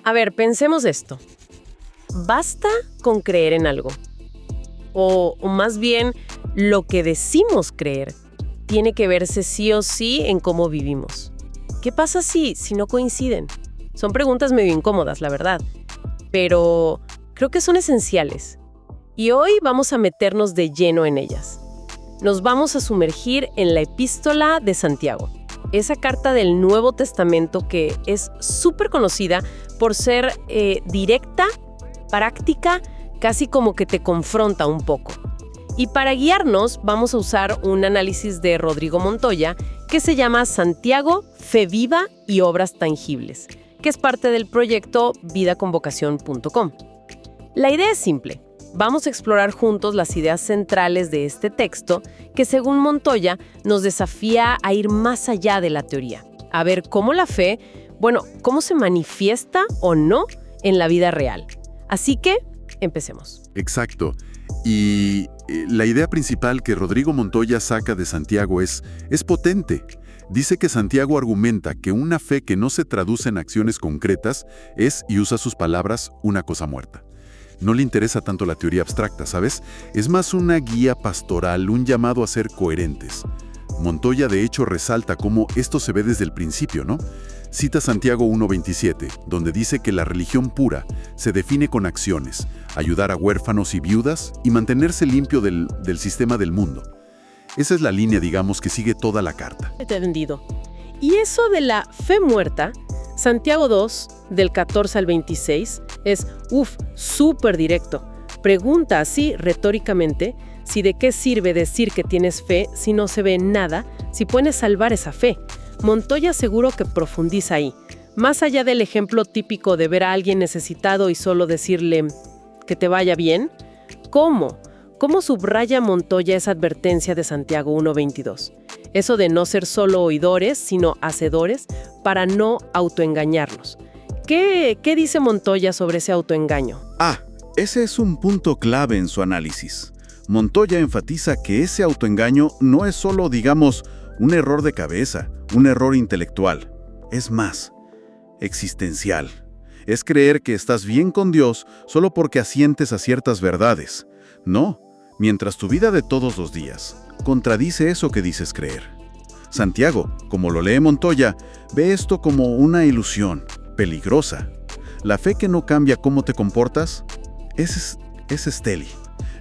A ver, pensemos esto. ¿Basta con creer en algo? O más bien, lo que decimos creer tiene que verse sí o sí en cómo vivimos. ¿Qué pasa si no coinciden? Son preguntas medio incómodas, la verdad, pero creo que son esenciales. Y hoy vamos a meternos de lleno en ellas. Nos vamos a sumergir en la Epístola de Santiago, esa carta del Nuevo Testamento que es súper conocida por ser directa, práctica, casi como que te confronta un poco. Y para guiarnos vamos a usar un análisis de Rodrigo Montoya que se llama Santiago, Fe Viva y Obras Tangibles, que es parte del proyecto vidaconvocación.com. La idea es simple. Vamos a explorar juntos las ideas centrales de este texto que, según Montoya, nos desafía a ir más allá de la teoría, a ver cómo la fe, cómo se manifiesta o no en la vida real. Así que, empecemos. Exacto. Y la idea principal que Rodrigo Montoya saca de Santiago es potente. Dice que Santiago argumenta que una fe que no se traduce en acciones concretas es, y usa sus palabras, una cosa muerta. No le interesa tanto la teoría abstracta, ¿sabes? Es más una guía pastoral, un llamado a ser coherentes. Montoya, de hecho, resalta cómo esto se ve desde el principio, ¿no? Cita Santiago 1:27, donde dice que la religión pura se define con acciones, ayudar a huérfanos y viudas y mantenerse limpio del sistema del mundo. Esa es la línea, digamos, que sigue toda la carta. Entendido. Y eso de la fe muerta, Santiago 2, del 14 al 26, es, súper directo. Pregunta así, retóricamente, si de qué sirve decir que tienes fe si no se ve nada, si puedes salvar esa fe. Montoya seguro que profundiza ahí. Más allá del ejemplo típico de ver a alguien necesitado y solo decirle que te vaya bien, ¿cómo? ¿Cómo subraya Montoya esa advertencia de Santiago 1:22? Eso de no ser solo oidores, sino hacedores, para no autoengañarnos. ¿Qué dice Montoya sobre ese autoengaño? Ese es un punto clave en su análisis. Montoya enfatiza que ese autoengaño no es solo, digamos, un error de cabeza, un error intelectual. Es más, existencial. Es creer que estás bien con Dios solo porque asientes a ciertas verdades. No, mientras tu vida de todos los días contradice eso que dices creer. Santiago, como lo lee Montoya, ve esto como una ilusión peligrosa. La fe que no cambia cómo te comportas es estéril.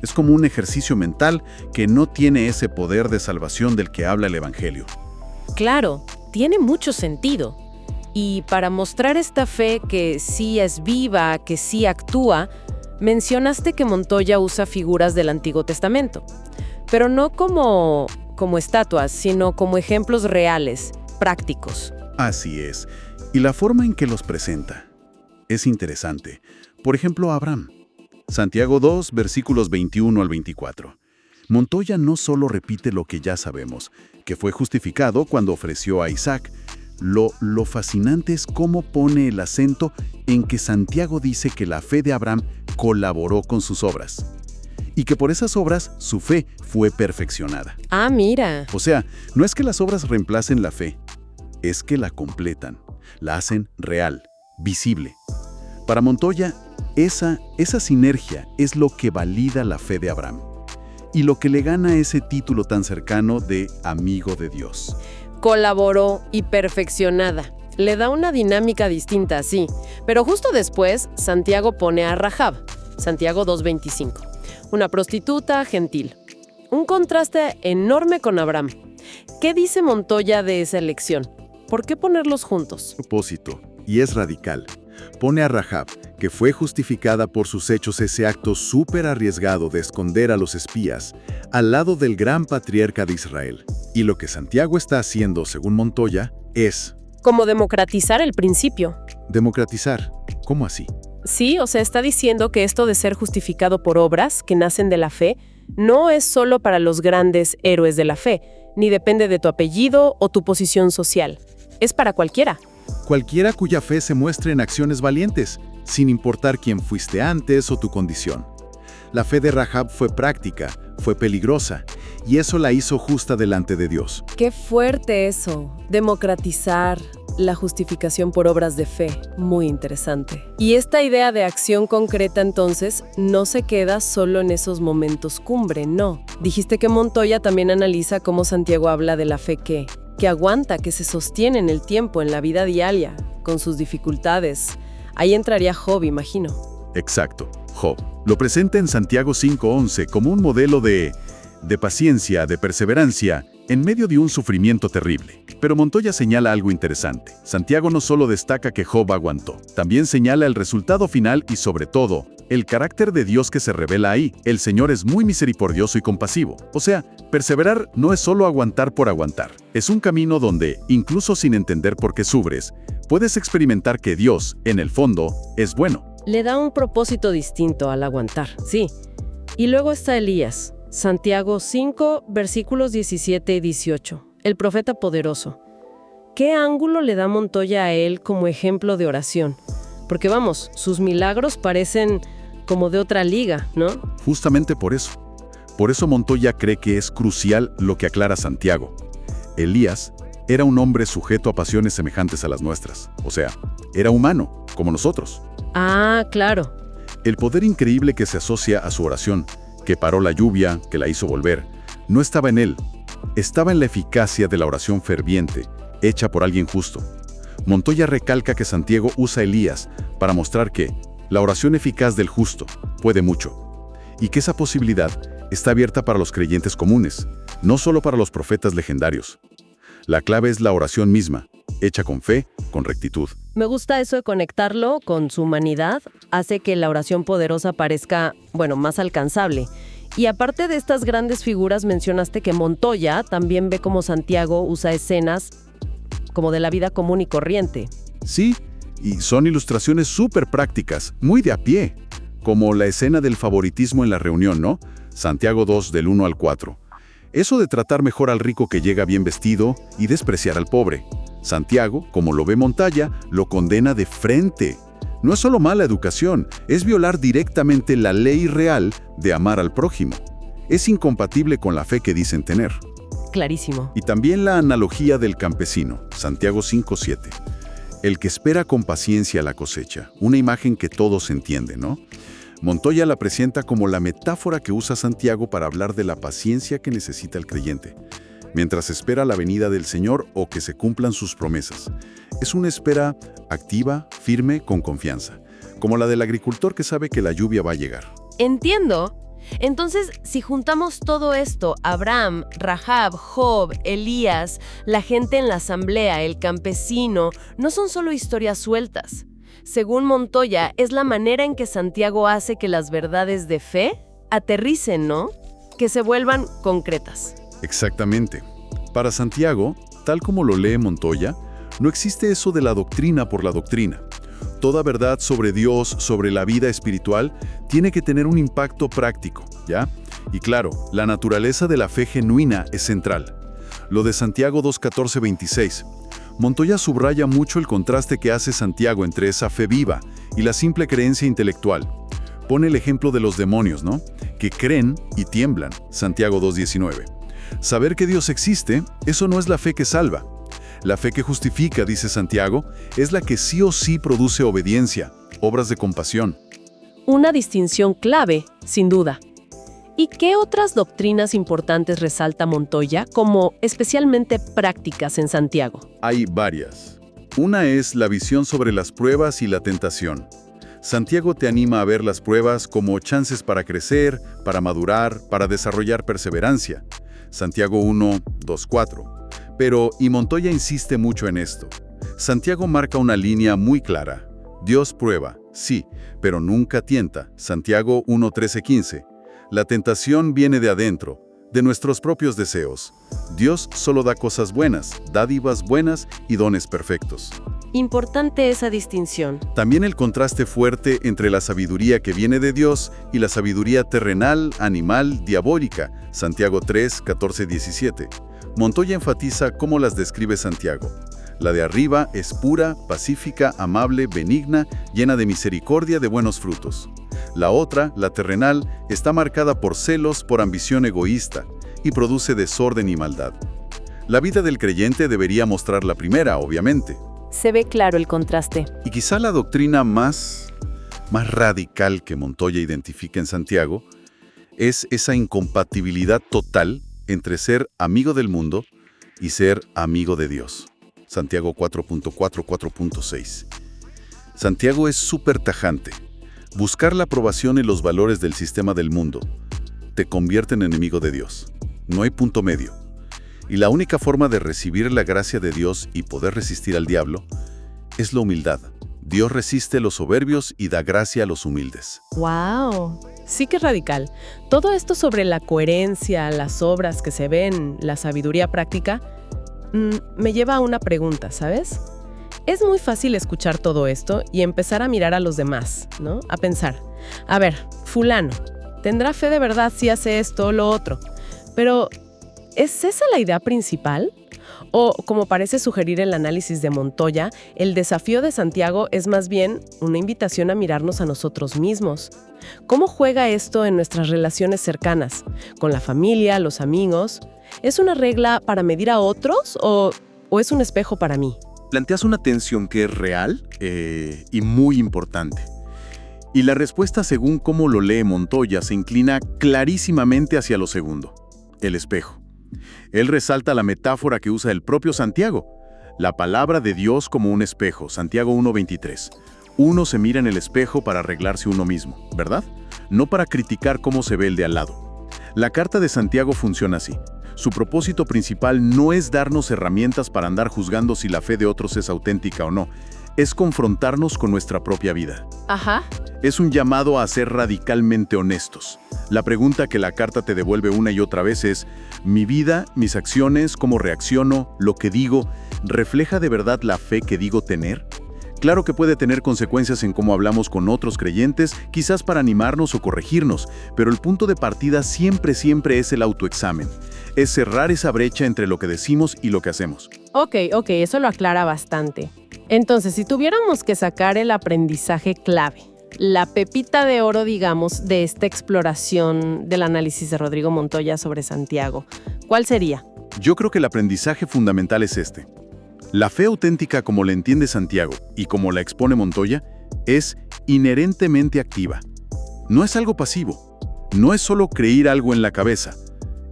Es como un ejercicio mental que no tiene ese poder de salvación del que habla el Evangelio. Claro, tiene mucho sentido. Y para mostrar esta fe que sí es viva, que sí actúa, mencionaste que Montoya usa figuras del Antiguo Testamento, pero no como estatuas, sino como ejemplos reales, prácticos. Así es. Y la forma en que los presenta es interesante. Por ejemplo, Abraham. Santiago 2, versículos 21 al 24. Montoya no solo repite lo que ya sabemos, que fue justificado cuando ofreció a Isaac. Lo fascinante es cómo pone el acento en que Santiago dice que la fe de Abraham colaboró con sus obras y que por esas obras su fe fue perfeccionada. Mira. O sea, no es que las obras reemplacen la fe, es que la completan, la hacen real, visible. Para Montoya, esa sinergia es lo que valida la fe de Abraham y lo que le gana ese título tan cercano de amigo de Dios. Colaboró y perfeccionada. Le da una dinámica distinta, sí. Pero justo después, Santiago pone a Rahab, Santiago 2:25. Una prostituta gentil. Un contraste enorme con Abraham. ¿Qué dice Montoya de esa elección? ¿Por qué ponerlos juntos? Propósito, y es radical. Pone a Rahab, que fue justificada por sus hechos ese acto súper arriesgado de esconder a los espías, al lado del gran patriarca de Israel. Y lo que Santiago está haciendo, según Montoya, es... Como democratizar el principio. ¿Democratizar? ¿Cómo así? Sí, está diciendo que esto de ser justificado por obras que nacen de la fe no es solo para los grandes héroes de la fe, ni depende de tu apellido o tu posición social. Es para cualquiera. Cualquiera cuya fe se muestre en acciones valientes, sin importar quién fuiste antes o tu condición. La fe de Rahab fue práctica, fue peligrosa, y eso la hizo justa delante de Dios. Qué fuerte eso, democratizar la justificación por obras de fe, muy interesante. Y esta idea de acción concreta entonces no se queda solo en esos momentos cumbre, no. Dijiste que Montoya también analiza cómo Santiago habla de la fe que aguanta, que se sostiene en el tiempo, en la vida diaria, con sus dificultades. Ahí entraría Job, imagino. Exacto, Job. Lo presenta en Santiago 5:11 como un modelo de paciencia, de perseverancia, en medio de un sufrimiento terrible. Pero Montoya señala algo interesante. Santiago no solo destaca que Job aguantó, también señala el resultado final y, sobre todo, el carácter de Dios que se revela ahí. El Señor es muy misericordioso y compasivo. O sea, perseverar no es solo aguantar por aguantar. Es un camino donde, incluso sin entender por qué sufres, puedes experimentar que Dios, en el fondo, es bueno. Le da un propósito distinto al aguantar, sí. Y luego está Elías. Santiago 5, versículos 17 y 18. El profeta poderoso. ¿Qué ángulo le da Montoya a él como ejemplo de oración? Porque vamos, sus milagros parecen como de otra liga, ¿no? Justamente por eso. Por eso Montoya cree que es crucial lo que aclara Santiago. Elías era un hombre sujeto a pasiones semejantes a las nuestras. O sea, era humano, como nosotros. Ah, claro. El poder increíble que se asocia a su oración, que paró la lluvia, que la hizo volver, no estaba en él. Estaba en la eficacia de la oración ferviente, hecha por alguien justo. Montoya recalca que Santiago usa a Elías para mostrar que la oración eficaz del justo puede mucho, y que esa posibilidad está abierta para los creyentes comunes, no solo para los profetas legendarios. La clave es la oración misma, hecha con fe, con rectitud. Me gusta eso de conectarlo con su humanidad, hace que la oración poderosa parezca, más alcanzable. Y aparte de estas grandes figuras, mencionaste que Montoya también ve cómo Santiago usa escenas como de la vida común y corriente. Sí, y son ilustraciones súper prácticas, muy de a pie, como la escena del favoritismo en la reunión, ¿no? Santiago 2, del 1 al 4. Eso de tratar mejor al rico que llega bien vestido y despreciar al pobre. Santiago, como lo ve Montoya, lo condena de frente. No es solo mala educación, es violar directamente la ley real de amar al prójimo. Es incompatible con la fe que dicen tener. Clarísimo. Y también la analogía del campesino, Santiago 5:7. El que espera con paciencia la cosecha, una imagen que todos entienden, ¿no? Montoya la presenta como la metáfora que usa Santiago para hablar de la paciencia que necesita el creyente, mientras espera la venida del Señor o que se cumplan sus promesas. Es una espera activa, firme, con confianza, como la del agricultor que sabe que la lluvia va a llegar. Entiendo. Entonces, si juntamos todo esto, Abraham, Rahab, Job, Elías, la gente en la asamblea, el campesino, no son solo historias sueltas. Según Montoya, es la manera en que Santiago hace que las verdades de fe aterricen, ¿no? Que se vuelvan concretas. Exactamente. Para Santiago, tal como lo lee Montoya, no existe eso de la doctrina por la doctrina. Toda verdad sobre Dios, sobre la vida espiritual, tiene que tener un impacto práctico, ¿ya? Y claro, la naturaleza de la fe genuina es central. Lo de Santiago 2:14-26. Montoya subraya mucho el contraste que hace Santiago entre esa fe viva y la simple creencia intelectual. Pone el ejemplo de los demonios, ¿no? Que creen y tiemblan, Santiago 2:19. Saber que Dios existe, eso no es la fe que salva. La fe que justifica, dice Santiago, es la que sí o sí produce obediencia, obras de compasión. Una distinción clave, sin duda. ¿Y qué otras doctrinas importantes resalta Montoya como especialmente prácticas en Santiago? Hay varias. Una es la visión sobre las pruebas y la tentación. Santiago te anima a ver las pruebas como chances para crecer, para madurar, para desarrollar perseverancia. Santiago 1:2-4. Pero, y Montoya insiste mucho en esto, Santiago marca una línea muy clara. Dios prueba, sí, pero nunca tienta. Santiago 1:13-15. La tentación viene de adentro, de nuestros propios deseos. Dios solo da cosas buenas, dádivas buenas y dones perfectos. Importante esa distinción. También el contraste fuerte entre la sabiduría que viene de Dios y la sabiduría terrenal, animal, diabólica. Santiago 3:14-17. Montoya enfatiza cómo las describe Santiago. La de arriba es pura, pacífica, amable, benigna, llena de misericordia, de buenos frutos. La otra, la terrenal, está marcada por celos, por ambición egoísta y produce desorden y maldad. La vida del creyente debería mostrar la primera, obviamente. Se ve claro el contraste. Y quizá la doctrina más radical que Montoya identifica en Santiago es esa incompatibilidad total entre ser amigo del mundo y ser amigo de Dios. Santiago 4.4.6. Santiago es súper tajante. Buscar la aprobación y los valores del sistema del mundo te convierte en enemigo de Dios. No hay punto medio. Y la única forma de recibir la gracia de Dios y poder resistir al diablo es la humildad. Dios resiste a los soberbios y da gracia a los humildes. ¡Wow! Sí que radical. Todo esto sobre la coherencia, las obras que se ven, la sabiduría práctica, me lleva a una pregunta, ¿sabes? Es muy fácil escuchar todo esto y empezar a mirar a los demás, ¿no? A pensar, a ver, fulano, ¿tendrá fe de verdad si hace esto o lo otro? Pero, ¿es esa la idea principal? O, como parece sugerir el análisis de Montoya, el desafío de Santiago es más bien una invitación a mirarnos a nosotros mismos. ¿Cómo juega esto en nuestras relaciones cercanas? ¿Con la familia, los amigos? ¿Es una regla para medir a otros o es un espejo para mí? Planteas una tensión que es real y muy importante. Y la respuesta, según cómo lo lee Montoya, se inclina clarísimamente hacia lo segundo, el espejo. Él resalta la metáfora que usa el propio Santiago, la palabra de Dios como un espejo, Santiago 1:23. Uno se mira en el espejo para arreglarse uno mismo, ¿verdad? No para criticar cómo se ve el de al lado. La carta de Santiago funciona así. Su propósito principal no es darnos herramientas para andar juzgando si la fe de otros es auténtica o no. Es confrontarnos con nuestra propia vida. Ajá. Es un llamado a ser radicalmente honestos. La pregunta que la carta te devuelve una y otra vez es: ¿mi vida, mis acciones, cómo reacciono, lo que digo, refleja de verdad la fe que digo tener? Claro que puede tener consecuencias en cómo hablamos con otros creyentes, quizás para animarnos o corregirnos, pero el punto de partida siempre es el autoexamen. Es cerrar esa brecha entre lo que decimos y lo que hacemos. Ok, eso lo aclara bastante. Entonces, si tuviéramos que sacar el aprendizaje clave, la pepita de oro, digamos, de esta exploración del análisis de Rodrigo Montoya sobre Santiago, ¿cuál sería? Yo creo que el aprendizaje fundamental es este. La fe auténtica, como la entiende Santiago y como la expone Montoya, es inherentemente activa. No es algo pasivo. No es solo creer algo en la cabeza.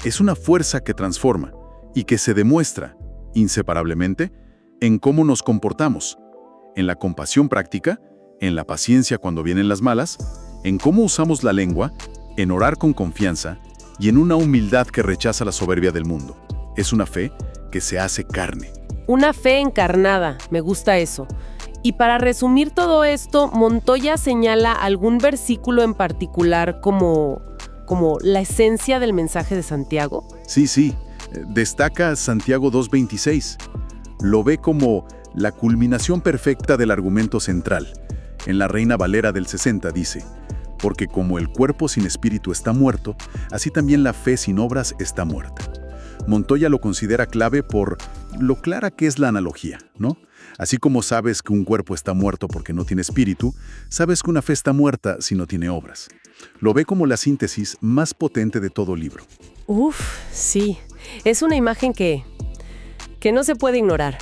Es una fuerza que transforma y que se demuestra, inseparablemente, en cómo nos comportamos, en la compasión práctica, en la paciencia cuando vienen las malas, en cómo usamos la lengua, en orar con confianza y en una humildad que rechaza la soberbia del mundo. Es una fe que se hace carne. Una fe encarnada, me gusta eso. Y para resumir todo esto, Montoya señala algún versículo en particular como la esencia del mensaje de Santiago. Sí. Destaca Santiago 2:26. Lo ve como la culminación perfecta del argumento central. En la Reina Valera del 60 dice: porque como el cuerpo sin espíritu está muerto, así también la fe sin obras está muerta. Montoya lo considera clave por lo clara que es la analogía, ¿no? Así como sabes que un cuerpo está muerto porque no tiene espíritu, sabes que una fe está muerta si no tiene obras. Lo ve como la síntesis más potente de todo libro. Sí. Es una imagen que no se puede ignorar.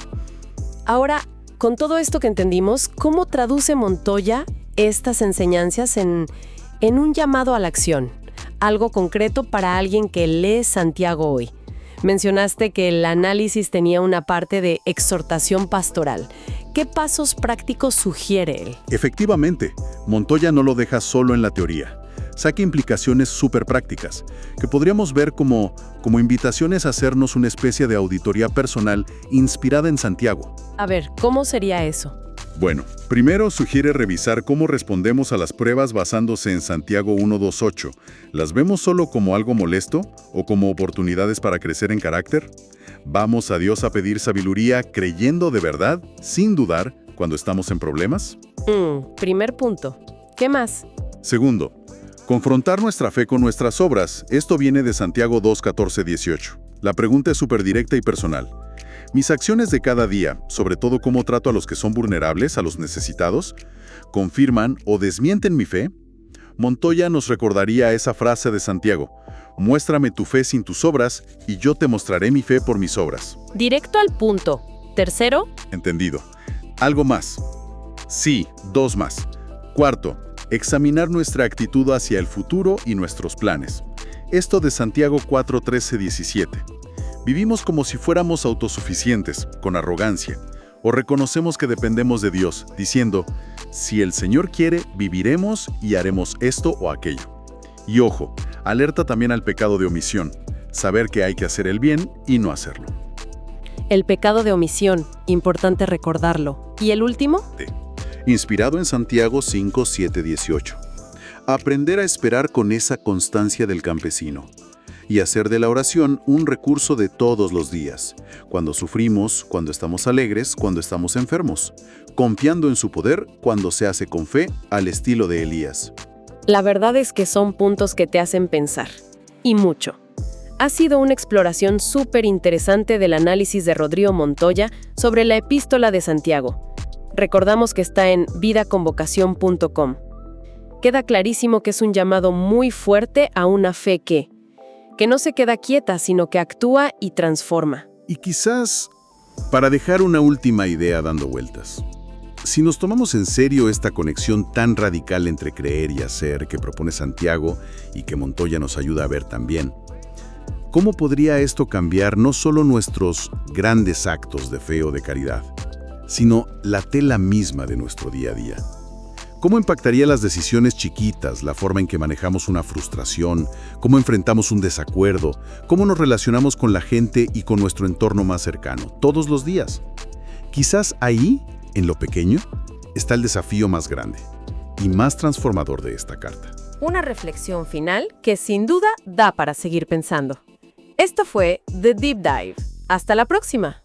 Ahora, con todo esto que entendimos, ¿cómo traduce Montoya estas enseñanzas en un llamado a la acción? Algo concreto para alguien que lee Santiago hoy. Mencionaste que el análisis tenía una parte de exhortación pastoral. ¿Qué pasos prácticos sugiere él? Efectivamente, Montoya no lo deja solo en la teoría. Saca implicaciones súper prácticas, que podríamos ver como invitaciones a hacernos una especie de auditoría personal inspirada en Santiago. A ver, ¿cómo sería eso? Bueno, primero sugiere revisar cómo respondemos a las pruebas basándose en Santiago 1:2:8. ¿Las vemos solo como algo molesto o como oportunidades para crecer en carácter? ¿Vamos a Dios a pedir sabiduría creyendo de verdad, sin dudar, cuando estamos en problemas? Primer punto. ¿Qué más? Segundo, confrontar nuestra fe con nuestras obras. Esto viene de Santiago 2:14-18. La pregunta es súper directa y personal. ¿Mis acciones de cada día, sobre todo cómo trato a los que son vulnerables, a los necesitados, confirman o desmienten mi fe? Montoya nos recordaría esa frase de Santiago: muéstrame tu fe sin tus obras, y yo te mostraré mi fe por mis obras. Directo al punto. Tercero, Entendido. ¿Algo más? Sí, 2 más. Cuarto, examinar nuestra actitud hacia el futuro y nuestros planes. Esto de Santiago 4:13-17. Vivimos como si fuéramos autosuficientes, con arrogancia, o reconocemos que dependemos de Dios, diciendo: si el Señor quiere, viviremos y haremos esto o aquello. Y ojo, alerta también al pecado de omisión, saber que hay que hacer el bien y no hacerlo. el pecado de omisión, importante recordarlo. ¿Y el último? Inspirado en Santiago 5:7-18. Aprender a esperar con esa constancia del campesino y hacer de la oración un recurso de todos los días, cuando sufrimos, cuando estamos alegres, cuando estamos enfermos, confiando en su poder cuando se hace con fe, al estilo de Elías. La verdad es que son puntos que te hacen pensar. Y mucho. Ha sido una exploración súper interesante del análisis de Rodrigo Montoya sobre la Epístola de Santiago. Recordamos que está en vidaconvocación.com. Queda clarísimo que es un llamado muy fuerte a una fe que no se queda quieta, sino que actúa y transforma. Y quizás, para dejar una última idea dando vueltas, si nos tomamos en serio esta conexión tan radical entre creer y hacer que propone Santiago y que Montoya nos ayuda a ver también, ¿cómo podría esto cambiar no solo nuestros grandes actos de fe o de caridad, sino la tela misma de nuestro día a día? ¿Cómo impactaría las decisiones chiquitas, la forma en que manejamos una frustración, cómo enfrentamos un desacuerdo, cómo nos relacionamos con la gente y con nuestro entorno más cercano, todos los días? Quizás ahí, en lo pequeño, está el desafío más grande y más transformador de esta carta. Una reflexión final que sin duda da para seguir pensando. Esto fue The Deep Dive. Hasta la próxima.